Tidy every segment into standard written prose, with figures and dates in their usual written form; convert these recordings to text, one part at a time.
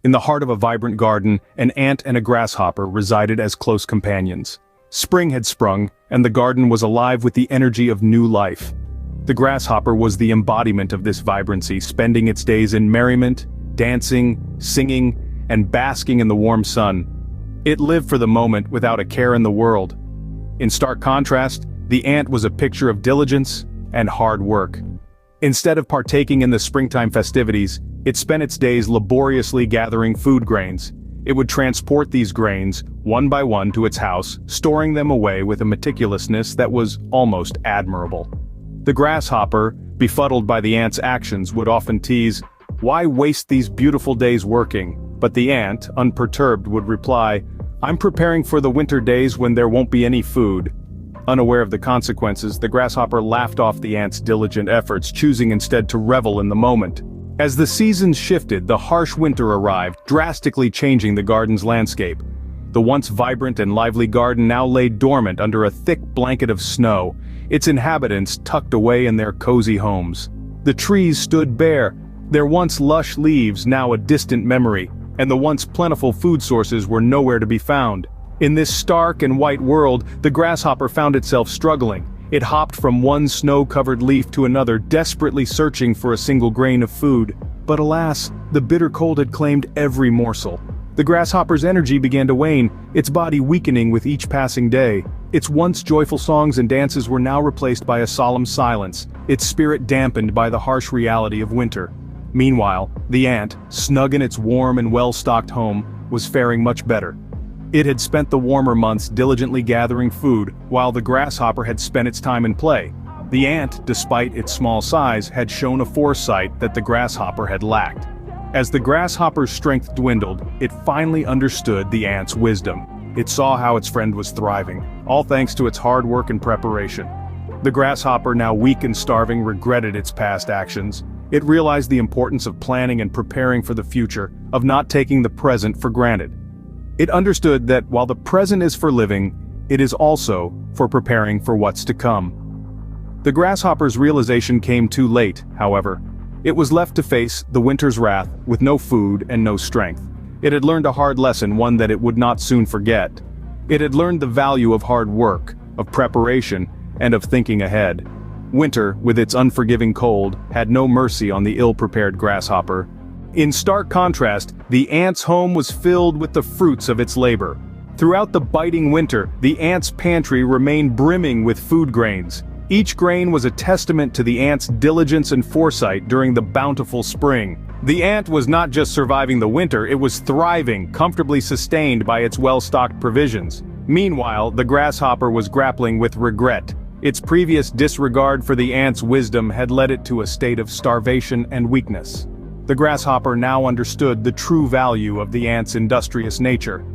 In the heart of a vibrant garden, an ant and a grasshopper resided as close companions. Spring had sprung, and the garden was alive with the energy of new life. The grasshopper was the embodiment of this vibrancy, spending its days in merriment, dancing, singing, and basking in the warm sun. It lived for the moment without a care in the world. In stark contrast, the ant was a picture of diligence and hard work. Instead of partaking in the springtime festivities, it spent its days laboriously gathering food grains. It would transport these grains, one by one, to its house, storing them away with a meticulousness that was almost admirable. The grasshopper, befuddled by the ant's actions, would often tease, "Why waste these beautiful days working?" But the ant, unperturbed, would reply, "I'm preparing for the winter days when there won't be any food." Unaware of the consequences, the grasshopper laughed off the ant's diligent efforts, choosing instead to revel in the moment. As the seasons shifted, the harsh winter arrived, drastically changing the garden's landscape. The once vibrant and lively garden now lay dormant under a thick blanket of snow, its inhabitants tucked away in their cozy homes. The trees stood bare, their once lush leaves now a distant memory, and the once plentiful food sources were nowhere to be found. In this stark and white world, the grasshopper found itself struggling. It hopped from one snow-covered leaf to another, desperately searching for a single grain of food. But alas, the bitter cold had claimed every morsel. The grasshopper's energy began to wane, its body weakening with each passing day. Its once joyful songs and dances were now replaced by a solemn silence, its spirit dampened by the harsh reality of winter. Meanwhile, the ant, snug in its warm and well-stocked home, was faring much better. It had spent the warmer months diligently gathering food, while the grasshopper had spent its time in play. The ant, despite its small size, had shown a foresight that the grasshopper had lacked. As the grasshopper's strength dwindled, it finally understood the ant's wisdom. It saw how its friend was thriving, all thanks to its hard work and preparation. The grasshopper, now weak and starving, regretted its past actions. It realized the importance of planning and preparing for the future, of not taking the present for granted. It understood that while the present is for living, it is also for preparing for what's to come. The grasshopper's realization came too late, however. It was left to face the winter's wrath with no food and no strength. It had learned a hard lesson, one that it would not soon forget. It had learned the value of hard work, of preparation, and of thinking ahead. Winter, with its unforgiving cold, had no mercy on the ill-prepared grasshopper. In stark contrast, the ant's home was filled with the fruits of its labor. Throughout the biting winter, the ant's pantry remained brimming with food grains. Each grain was a testament to the ant's diligence and foresight during the bountiful spring. The ant was not just surviving the winter, it was thriving, comfortably sustained by its well-stocked provisions. Meanwhile, the grasshopper was grappling with regret. Its previous disregard for the ant's wisdom had led it to a state of starvation and weakness. The grasshopper now understood the true value of the ant's industrious nature.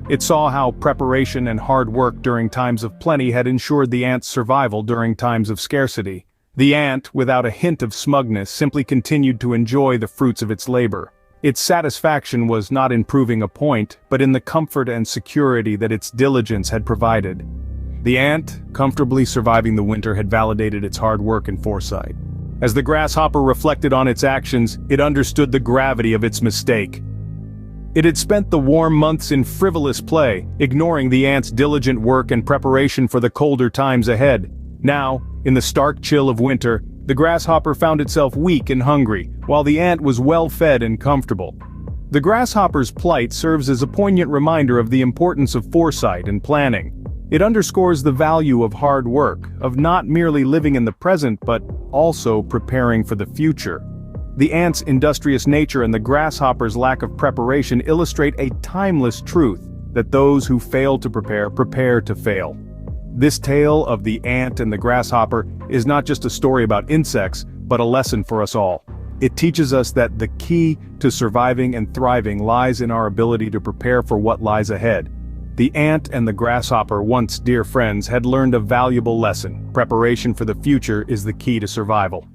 It saw how preparation and hard work during times of plenty had ensured the ant's survival during times of scarcity. The ant, without a hint of smugness, simply continued to enjoy the fruits of its labor. Its satisfaction was not in proving a point, but in the comfort and security that its diligence had provided. The ant, comfortably surviving the winter, had validated its hard work and foresight. As the grasshopper reflected on its actions, it understood the gravity of its mistake. It had spent the warm months in frivolous play, ignoring the ant's diligent work and preparation for the colder times ahead. Now, in the stark chill of winter, the grasshopper found itself weak and hungry, while the ant was well-fed and comfortable. The grasshopper's plight serves as a poignant reminder of the importance of foresight and planning. It underscores the value of hard work, of not merely living in the present but also preparing for the future. The ant's industrious nature and the grasshopper's lack of preparation illustrate a timeless truth, that those who fail to prepare to fail. This tale of the ant and the grasshopper is not just a story about insects, but a lesson for us all. It teaches us that the key to surviving and thriving lies in our ability to prepare for what lies ahead. The ant and the grasshopper, once dear friends, had learned a valuable lesson. Preparation for the future is the key to survival.